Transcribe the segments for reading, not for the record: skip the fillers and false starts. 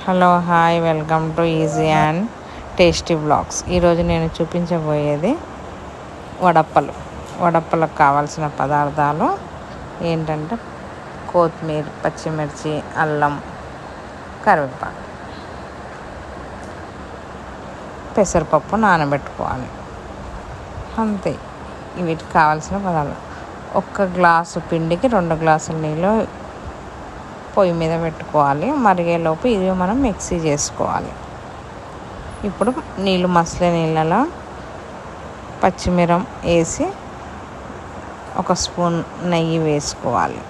Hello hi welcome to easy and tasty blogs. ఈరోజు నేను చూపించబోయేది వడప్పలకు కావాల్సిన పదార్థాలు ఏంటంటే కొత్తిమీర, పచ్చిమిర్చి, అల్లం, కరివేపాకు, పెసరపప్పు నానబెట్టుకోవాలి. అంతే, వీటికి కావాల్సిన పదార్థాలు. 1 గ్లాసు పిండికి 2 గ్లాసుల నీళ్ళు పొయ్యి మీద పెట్టుకోవాలి. మరిగేలోపు ఇది మనం మిక్సీ చేసుకోవాలి. ఇప్పుడు నీళ్ళు మసలే నీళ్ళలో పచ్చిమిరం వేసి 1 స్పూన్ నెయ్యి వేసుకోవాలి.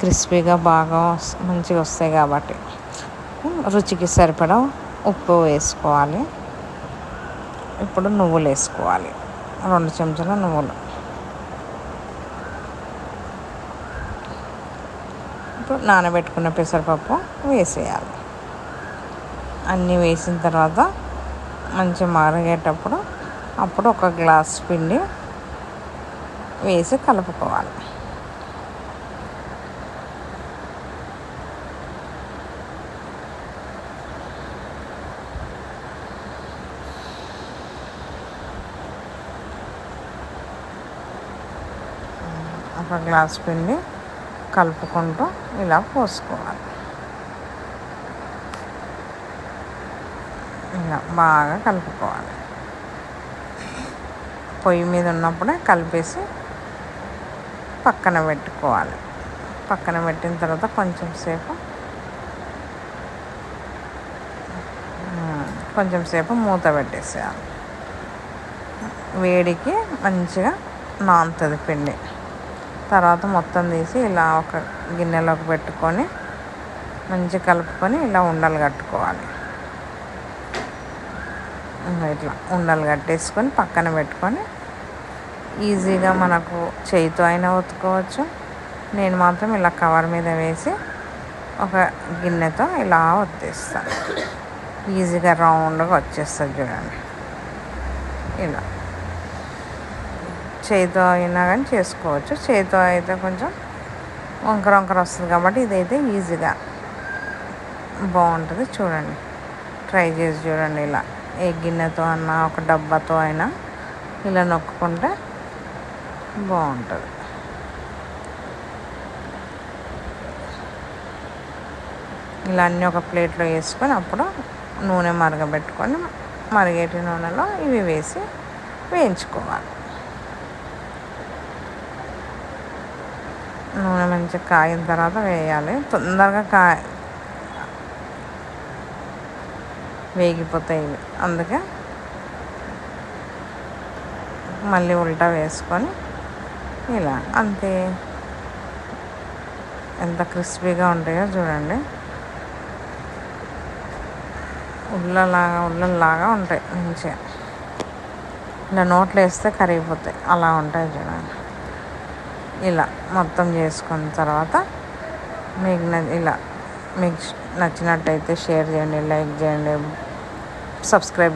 క్రిస్పీగా బాగా మంచిగా వస్తాయి కాబట్టి రుచికి సరిపడా ఉప్పు వేసుకోవాలి. ఇప్పుడు నువ్వులు వేసుకోవాలి, 2 చెంచాల నువ్వులు. ఇప్పుడు నానబెట్టుకున్న పెసరపప్పు వేసేయాలి. అన్నీ వేసిన తర్వాత మంచిగా మరిగేటప్పుడు అప్పుడు 1 గ్లాస్ పిండి వేసి కలుపుకోవాలి. ఒక గ్లాస్ పిండి కలుపుకుంటూ ఇలా పోసుకోవాలి. ఇలా బాగా కలుపుకోవాలి. పొయ్యి మీద ఉన్నప్పుడే కలిపేసి పక్కన పెట్టుకోవాలి. పక్కన పెట్టిన తర్వాత కొంచెం సేపు మూత పెట్టేసేయాలి. వేడికి మంచిగా నానుతుంది పిండి. తర్వాత మొత్తం తీసి ఇలా ఒక గిన్నెలోకి పెట్టుకొని మంచిగా కలుపుకొని ఇలా ఉండలు కట్టుకోవాలి. ఇట్లా ఉండలు కట్టేసుకొని పక్కన పెట్టుకొని ఈజీగా మనకు చేయితో అయినా ఒత్తుకోవచ్చు. నేను మాత్రం ఇలా కవర్ మీద వేసి ఒక గిన్నెతో ఇలా ఒత్తేస్తాను. ఈజీగా రౌండ్గా వచ్చేస్తుంది చూడండి. ఇలా చేతితో అయినా కానీ చేసుకోవచ్చు. చేతితో అయితే కొంచెం వంకర వస్తుంది కాబట్టి ఇదైతే ఈజీగా బాగుంటుంది. చూడండి, ట్రై చేసి చూడండి. ఇలా ఏ గిన్నెతో అన్నా ఒక డబ్బాతో అయినా ఇలా నొక్కుంటే బాగుంటుంది. ఇలా అన్నీ ఒక ప్లేట్లో వేసుకొని అప్పుడు నూనె మరగబెట్టుకొని మరిగేటి నూనెలో ఇవి వేసి వేయించుకోవాలి. నూనె మంచిగా కాగిన తర్వాత వేయాలి. తొందరగా వేగిపోతాయి ఇవి. అందుకే మళ్ళీ ఉల్టా వేసుకొని ఇలా అంతే. ఎంత క్రిస్పీగా ఉంటాయో చూడండి. ఉల్లలాగా ఉంటాయి. మంచిగా ఇలా నోట్లో వేస్తే కరిగిపోతాయి. అలా ఉంటాయి చూడండి. ఇలా మొత్తం చేసుకున్న తర్వాత మీకు నచ్చినట్టయితే షేర్ చేయండి, లైక్ చేయండి, సబ్స్క్రైబ్ చేయండి.